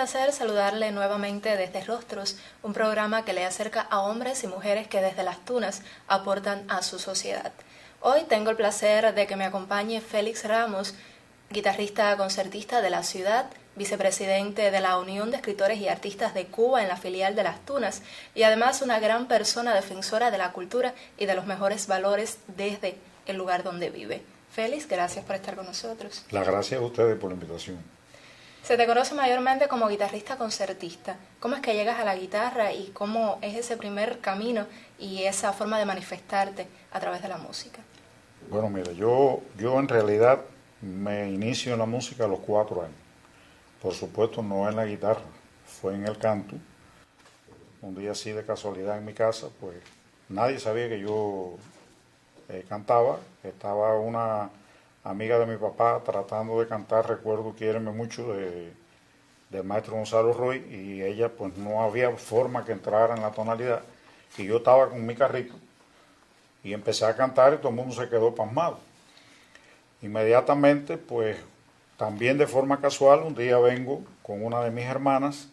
placer saludarle nuevamente desde Rostros, un programa que le acerca a hombres y mujeres que desde las tunas aportan a su sociedad. Hoy tengo el placer de que me acompañe Félix Ramos, guitarrista concertista de la ciudad, vicepresidente de la Unión de Escritores y Artistas de Cuba en la filial de Las Tunas y además una gran persona defensora de la cultura y de los mejores valores desde el lugar donde vive. Félix, gracias por estar con nosotros. Las gracias a ustedes por la invitación. Se te conoce mayormente como guitarrista concertista. ¿Cómo es que llegas a la guitarra y cómo es ese primer camino y esa forma de manifestarte a través de la música? Bueno, mira, yo en realidad me inicio en la música a los 4 años. Por supuesto, no en la guitarra, fue en el canto. Un día así de casualidad en mi casa, pues nadie sabía que yo cantaba. Estaba una amiga de mi papá tratando de cantar, recuerdo Quiéreme Mucho, del maestro Gonzalo Roy, y ella pues no había forma que entrara en la tonalidad. Y yo estaba con mi carrito y empecé a cantar y todo el mundo se quedó pasmado. Inmediatamente, pues también de forma casual, un día vengo con una de mis hermanas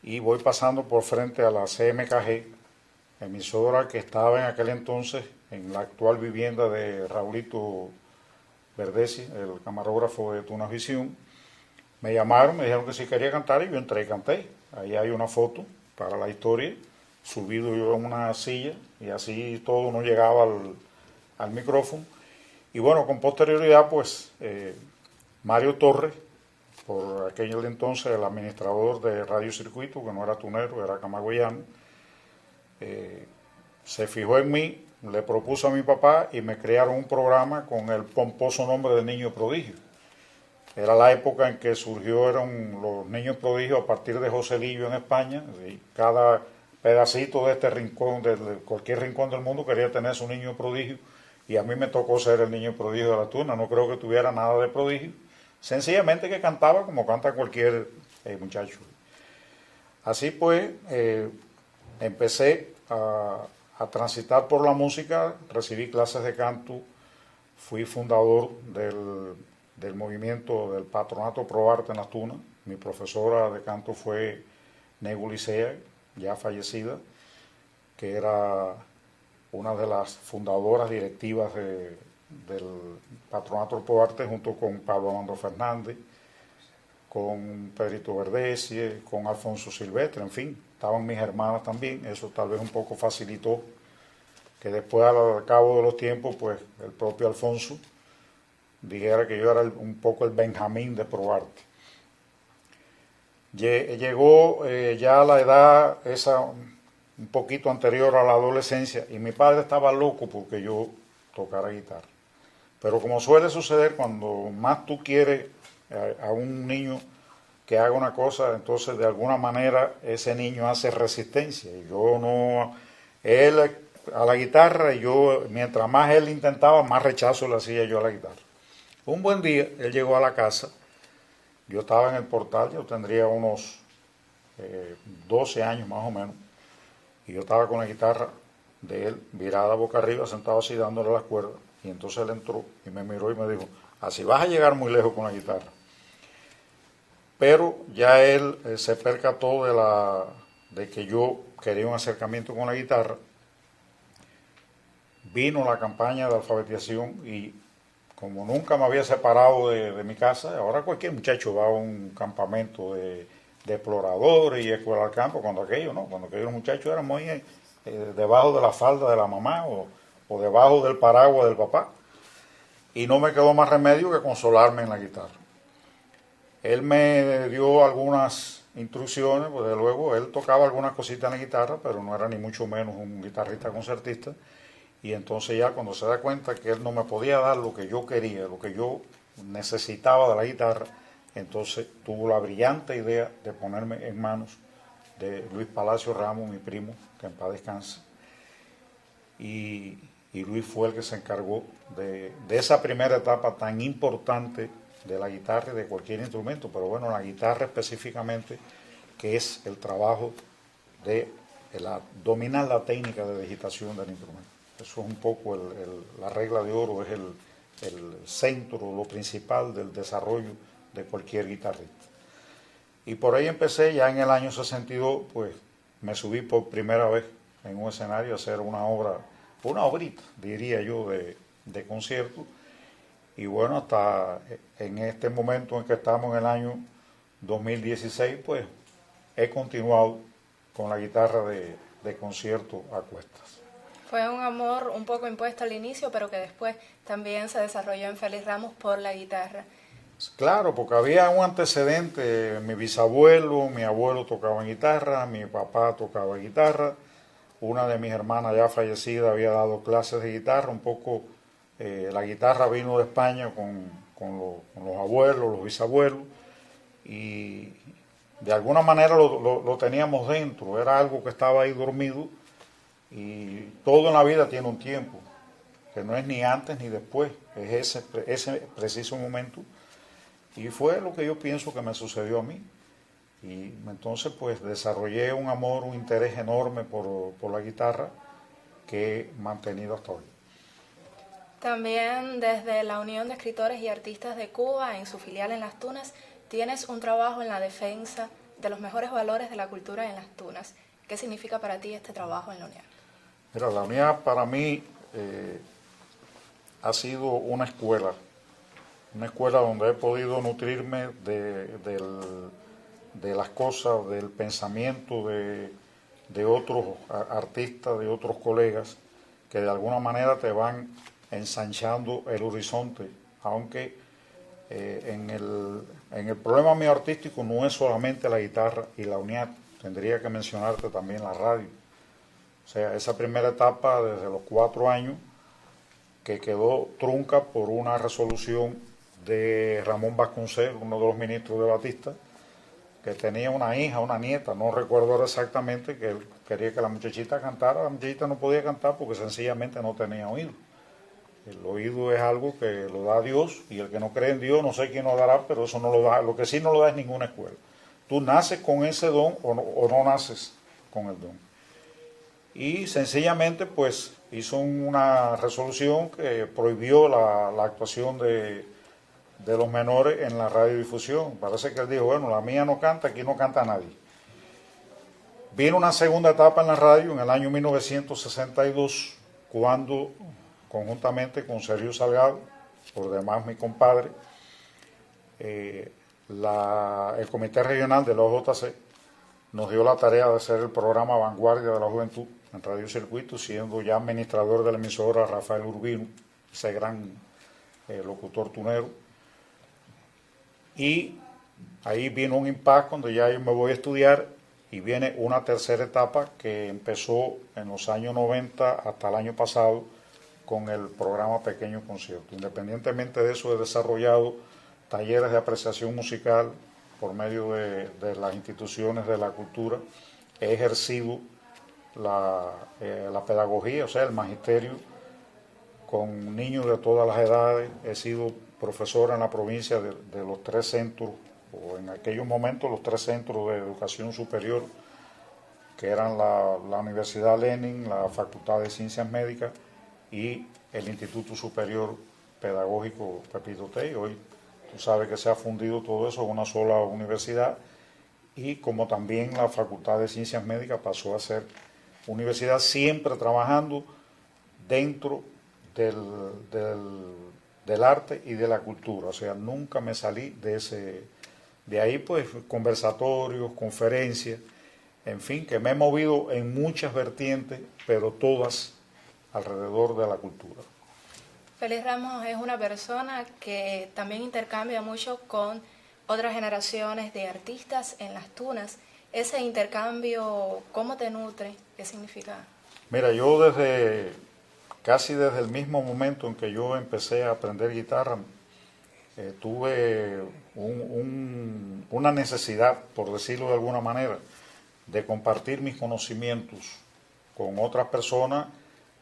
y voy pasando por frente a la CMKG, emisora que estaba en aquel entonces en la actual vivienda de Raulito Verdesi, el camarógrafo de Tunas Visión. Me llamaron, me dijeron que si quería cantar y yo entré y canté. Ahí hay una foto para la historia, subido yo en una silla y así todo no llegaba al micrófono. Y bueno, con posterioridad pues Mario Torres, por aquel entonces el administrador de Radio Circuito, que no era tunero, era camagüeyano, se fijó en mí, le propuso a mi papá y me crearon un programa con el pomposo nombre de Niño Prodigio. Era la época en que surgieron los niños prodigios a partir de Joselillo en España, y cada pedacito de este rincón, de cualquier rincón del mundo quería tener su niño prodigio, y a mí me tocó ser el niño prodigio de la Tuna. No creo que tuviera nada de prodigio, sencillamente que cantaba como canta cualquier muchacho. Así pues, empecé a transitar por la música, recibí clases de canto, fui fundador del movimiento del Patronato Pro Arte en Las Tunas. Mi profesora de canto fue Negu Licea, ya fallecida, que era una de las fundadoras directivas del Patronato Pro Arte, junto con Pablo Amando Fernández, con Pedrito Verdesi, con Alfonso Silvestre, en fin, estaban mis hermanas también. Eso tal vez un poco facilitó que después, al cabo de los tiempos, pues el propio Alfonso dijera que yo era un poco el Benjamín de Pro Arte. Llegó ya a la edad esa un poquito anterior a la adolescencia y mi padre estaba loco porque yo tocara guitarra. Pero como suele suceder, cuando más tú quieres a un niño que haga una cosa, entonces de alguna manera ese niño hace resistencia. Y yo no, él a la guitarra, y yo, mientras más él intentaba, más rechazo le hacía yo a la guitarra. Un buen día, él llegó a la casa, yo estaba en el portal, yo tendría unos 12 años más o menos, y yo estaba con la guitarra de él virada boca arriba, sentado así dándole las cuerdas, y entonces él entró y me miró y me dijo: así vas a llegar muy lejos con la guitarra. Pero ya él se percató de que yo quería un acercamiento con la guitarra. Vino la campaña de alfabetización y como nunca me había separado de mi casa, ahora cualquier muchacho va a un campamento de exploradores y escuela al campo, cuando aquellos muchachos eran muy debajo de la falda de la mamá o debajo del paraguas del papá. Y no me quedó más remedio que consolarme en la guitarra. Él me dio algunas instrucciones, pues de luego él tocaba algunas cositas en la guitarra, pero no era ni mucho menos un guitarrista concertista. Y entonces ya cuando se da cuenta que él no me podía dar lo que yo quería, lo que yo necesitaba de la guitarra, entonces tuvo la brillante idea de ponerme en manos de Luis Palacio Ramos, mi primo, que en paz descanse. Y Luis fue el que se encargó de esa primera etapa tan importante de la guitarra y de cualquier instrumento, pero bueno, la guitarra específicamente, que es el trabajo de dominar la técnica de digitación del instrumento. Eso es un poco la regla de oro, es el, el centro, lo principal del desarrollo de cualquier guitarrista. Y por ahí empecé, ya en el año 62, pues me subí por primera vez en un escenario a hacer una obrita, diría yo, de concierto. Y bueno, hasta en este momento en que estamos en el año 2016, pues he continuado con la guitarra de concierto a cuestas. Fue un amor un poco impuesto al inicio, pero que después también se desarrolló en Félix Ramos por la guitarra. Claro, porque había un antecedente, mi bisabuelo, mi abuelo tocaban guitarra, mi papá tocaba guitarra, una de mis hermanas ya fallecida había dado clases de guitarra, un poco la guitarra vino de España con los abuelos, los bisabuelos, y de alguna manera lo teníamos dentro, era algo que estaba ahí dormido, y todo en la vida tiene un tiempo, que no es ni antes ni después, es ese preciso momento. Y fue lo que yo pienso que me sucedió a mí. Y entonces pues desarrollé un amor, un interés enorme por la guitarra que he mantenido hasta hoy. También desde la Unión de Escritores y Artistas de Cuba, en su filial en Las Tunas, tienes un trabajo en la defensa de los mejores valores de la cultura en Las Tunas. ¿Qué significa para ti este trabajo en la UNIA? Mira, la UNIA para mí ha sido una escuela donde he podido nutrirme de las cosas, del pensamiento de otros artistas, de otros colegas, que de alguna manera te van ensanchando el horizonte, aunque en el problema mío artístico no es solamente la guitarra y la UNIAC, tendría que mencionarte también la radio. O sea, esa primera etapa desde los 4 años que quedó trunca por una resolución de Ramón Vasconcelos, uno de los ministros de Batista, que tenía una hija, una nieta, no recuerdo ahora exactamente, que él quería que la muchachita cantara. La muchachita no podía cantar porque sencillamente no tenía oído. El oído es algo que lo da Dios, y el que no cree en Dios, no sé quién lo dará, pero eso no lo da. Lo que sí no lo da es ninguna escuela. Tú naces con ese don o no naces con el don. Y sencillamente pues hizo una resolución que prohibió la actuación de los menores en la radiodifusión. Parece que él dijo, bueno, la mía no canta, aquí no canta nadie. Vino una segunda etapa en la radio en el año 1962, cuando conjuntamente con Sergio Salgado, por demás mi compadre, el Comité Regional de la OJC nos dio la tarea de hacer el programa Vanguardia de la Juventud en Radio Circuito, siendo ya administrador de la emisora Rafael Urbino, ese gran locutor tunero. Y ahí vino un impasse cuando ya yo me voy a estudiar, y viene una tercera etapa que empezó en los años 90 hasta el año pasado con el programa Pequeño Concierto. Independientemente de eso, he desarrollado talleres de apreciación musical por medio de las instituciones de la cultura. He ejercido la pedagogía, o sea, el magisterio, con niños de todas las edades. He sido profesor en la provincia de los 3 centros, o en aquellos momentos los 3 centros de educación superior, que eran la Universidad Lenin, la Facultad de Ciencias Médicas y el Instituto Superior Pedagógico Pepito Tey. Hoy tú sabes que se ha fundido todo eso en una sola universidad, y como también la Facultad de Ciencias Médicas pasó a ser universidad, siempre trabajando dentro del arte y de la cultura. O sea, nunca me salí de ahí, pues conversatorios, conferencias, en fin, que me he movido en muchas vertientes, pero todas alrededor de la cultura. Félix Ramos es una persona que también intercambia mucho con otras generaciones de artistas en Las Tunas. Ese intercambio, ¿cómo te nutre? ¿Qué significa? Mira, yo casi desde el mismo momento en que yo empecé a aprender guitarra, tuve una necesidad, por decirlo de alguna manera, de compartir mis conocimientos con otras personas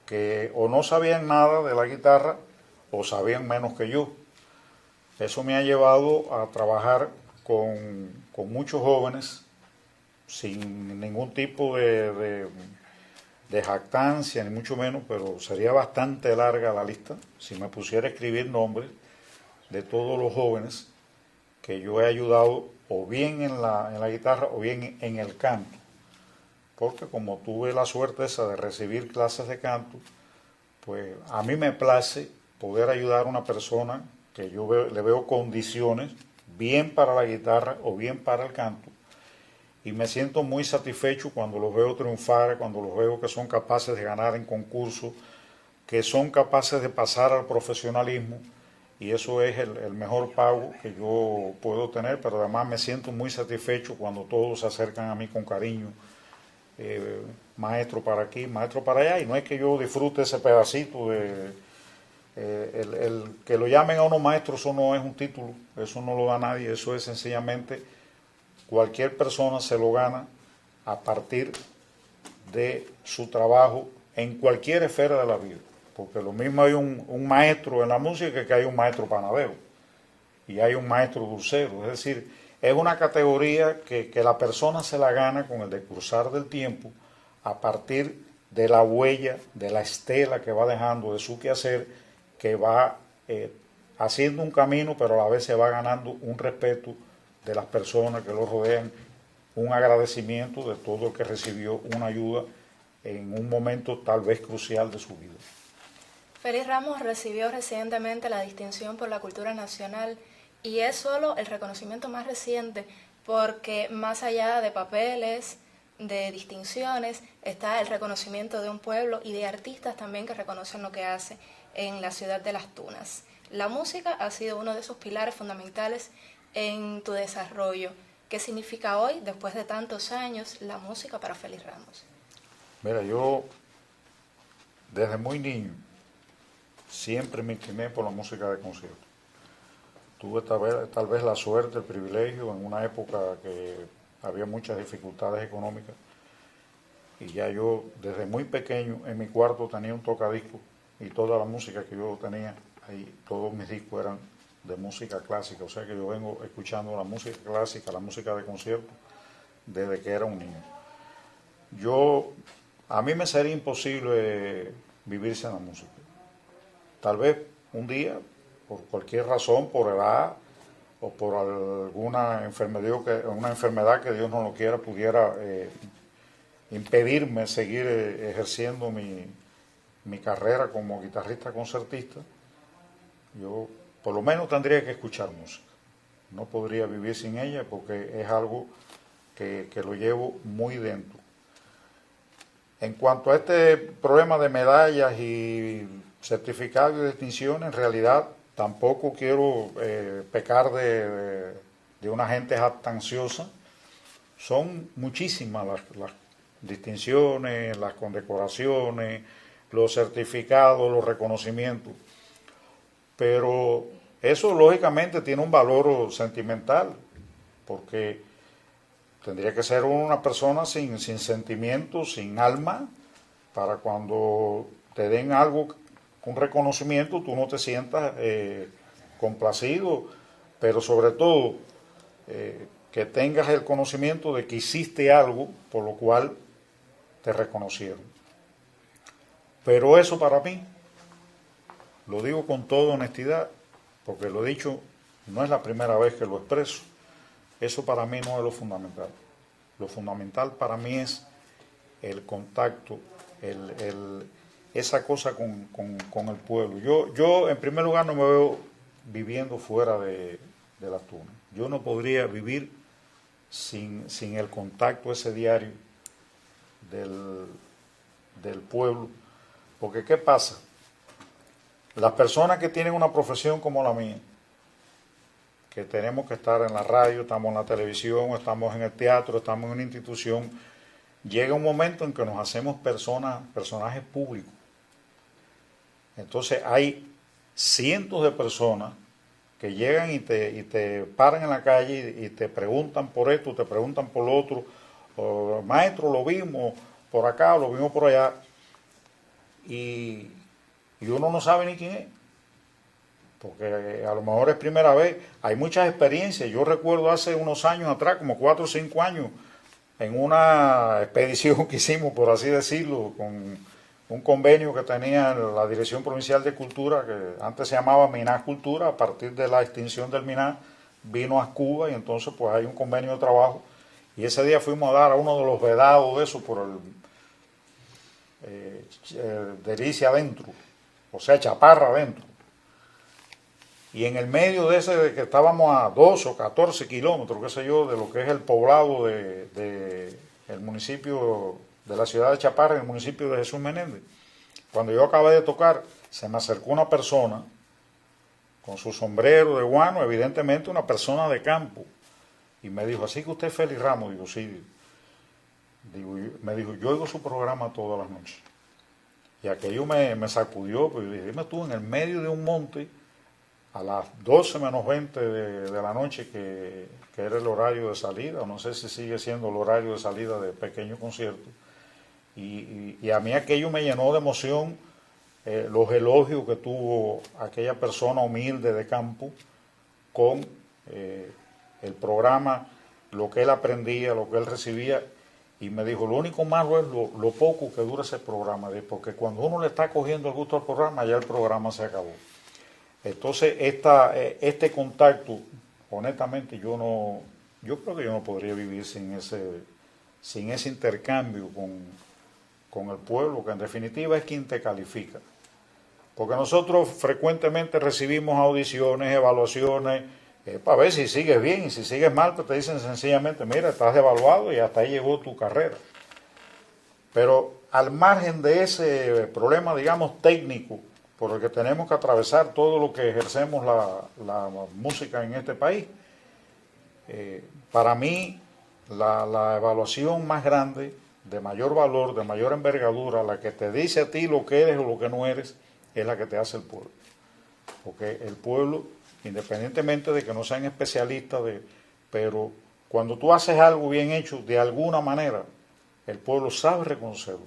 que o no sabían nada de la guitarra o sabían menos que yo. Eso me ha llevado a trabajar con muchos jóvenes sin ningún tipo de jactancia, ni mucho menos, pero sería bastante larga la lista si me pusiera a escribir nombres de todos los jóvenes que yo he ayudado o bien en la guitarra o bien en el canto. Porque como tuve la suerte esa de recibir clases de canto, pues a mí me place poder ayudar a una persona que le veo condiciones, bien para la guitarra o bien para el canto, y me siento muy satisfecho cuando los veo triunfar, cuando los veo que son capaces de ganar en concursos, que son capaces de pasar al profesionalismo, y eso es el mejor pago que yo puedo tener, pero además me siento muy satisfecho cuando todos se acercan a mí con cariño, maestro para aquí, maestro para allá, y no es que yo disfrute ese pedacito de... el que lo llamen a uno maestro, eso no es un título, eso no lo da nadie, eso es sencillamente cualquier persona se lo gana a partir de su trabajo en cualquier esfera de la vida, porque lo mismo hay un maestro en la música que hay un maestro panadero y hay un maestro dulcero, es decir, es una categoría que la persona se la gana con el decursar del tiempo a partir de la huella, de la estela que va dejando de su quehacer, que va haciendo un camino, pero a la vez se va ganando un respeto de las personas que lo rodean, un agradecimiento de todo el que recibió una ayuda en un momento tal vez crucial de su vida. Félix Ramos recibió recientemente la distinción por la cultura nacional y es solo el reconocimiento más reciente porque más allá de papeles, de distinciones, está el reconocimiento de un pueblo y de artistas también que reconocen lo que hace en la ciudad de Las Tunas. La música ha sido uno de esos pilares fundamentales en tu desarrollo. ¿Qué significa hoy, después de tantos años, la música para Félix Ramos? Mira, yo desde muy niño siempre me incliné por la música de concierto. Tuve tal vez la suerte, el privilegio, en una época que había muchas dificultades económicas, y ya yo desde muy pequeño en mi cuarto tenía un tocadiscos y toda la música que yo tenía ahí, todos mis discos eran de música clásica, o sea que yo vengo escuchando la música clásica, la música de concierto, desde que era un niño. A mí me sería imposible vivir sin la música. Tal vez un día, por cualquier razón, por edad o por alguna enfermedad que Dios no lo quiera, pudiera impedirme seguir ejerciendo mi carrera como guitarrista concertista, yo por lo menos tendría que escuchar música. No podría vivir sin ella porque es algo que lo llevo muy dentro. En cuanto a este problema de medallas y certificados y distinciones, en realidad tampoco quiero pecar de una gente jactanciosa. Son muchísimas las distinciones, las condecoraciones, los certificados, los reconocimientos. Pero eso lógicamente tiene un valor sentimental, porque tendría que ser una persona sin sentimientos, sin alma, para cuando te den algo, un reconocimiento, tú no te sientas complacido, pero sobre todo que tengas el conocimiento de que hiciste algo por lo cual te reconocieron. Pero eso para mí, lo digo con toda honestidad, porque lo he dicho, no es la primera vez que lo expreso, eso para mí no es lo fundamental. Lo fundamental para mí es el contacto, esa cosa con el pueblo. Yo en primer lugar no me veo viviendo fuera de Las Tunas. Yo no podría vivir sin el contacto ese diario del pueblo. Porque ¿qué pasa? Las personas que tienen una profesión como la mía, que tenemos que estar en la radio, estamos en la televisión, estamos en el teatro, estamos en una institución, llega un momento en que nos hacemos personajes públicos. Entonces hay cientos de personas que llegan y te paran en la calle y te preguntan por esto, te preguntan por lo otro, maestro, lo vimos por acá, lo vimos por allá, y uno no sabe ni quién es, porque a lo mejor es primera vez. Hay muchas experiencias. Yo recuerdo hace unos años atrás, como 4 o 5 años, en una expedición que hicimos, por así decirlo, con un convenio que tenía la Dirección Provincial de Cultura, que antes se llamaba MINAS Cultura, a partir de la extinción del MINAS, vino a Cuba y entonces pues hay un convenio de trabajo. Y ese día fuimos a dar a uno de los vedados de eso por el Delicia adentro, o sea, Chaparra adentro. Y en el medio de ese, de que estábamos a 12 o 14 kilómetros, qué sé yo, de lo que es el poblado de el municipio de la ciudad de Chaparra, en el municipio de Jesús Menéndez. Cuando yo acabé de tocar, se me acercó una persona con su sombrero de guano, evidentemente una persona de campo, y me dijo, ¿así que usted es Félix Ramos? Digo, sí. Me dijo, yo oigo su programa todas las noches. Y aquello me sacudió, pues dije, dime tú, en el medio de un monte, a las 12 menos 20 de la noche, que era el horario de salida, o no sé si sigue siendo el horario de salida de pequeño concierto, y a mí aquello me llenó de emoción, los elogios que tuvo aquella persona humilde de campo con el programa, lo que él aprendía, lo que él recibía, y me dijo, lo único malo es lo poco que dura ese programa, porque cuando uno le está cogiendo el gusto al programa, ya el programa se acabó. Entonces, este contacto, honestamente, yo creo que yo no podría vivir sin ese intercambio con el pueblo, que en definitiva es quien te califica. Porque nosotros frecuentemente recibimos audiciones, evaluaciones, para ver si sigues bien, y si sigues mal, pues te dicen sencillamente, mira, estás devaluado y hasta ahí llegó tu carrera. Pero al margen de ese problema, digamos, técnico, por el que tenemos que atravesar todo lo que ejercemos la música en este país, para mí la evaluación más grande, de mayor valor, de mayor envergadura, la que te dice a ti lo que eres o lo que no eres, es la que te hace el pueblo. Porque el pueblo, independientemente de que no sean especialistas, pero cuando tú haces algo bien hecho, de alguna manera, el pueblo sabe reconocerlo.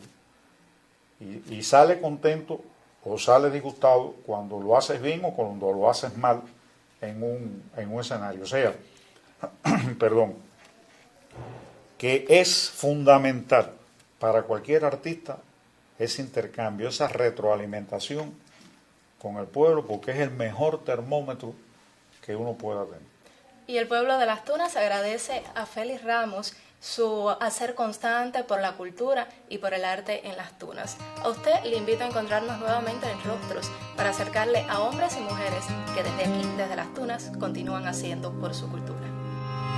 Y sale contento o sale disgustado cuando lo haces bien o cuando lo haces mal en un escenario. O sea, perdón, que es fundamental para cualquier artista ese intercambio, esa retroalimentación con el pueblo, porque es el mejor termómetro que uno pueda tener. Y el pueblo de Las Tunas agradece a Félix Ramos su hacer constante por la cultura y por el arte en Las Tunas. A usted le invito a encontrarnos nuevamente en Rostros para acercarle a hombres y mujeres que desde aquí, desde Las Tunas, continúan haciendo por su cultura.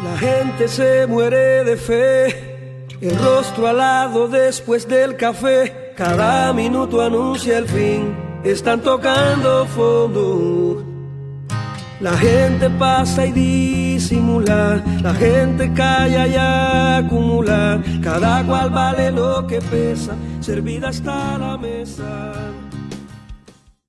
La gente se muere de fe, el rostro alado después del café, cada minuto anuncia el fin, están tocando fondo. La gente pasa y disimula, la gente calla y acumula, cada cual vale lo que pesa, servida está la mesa.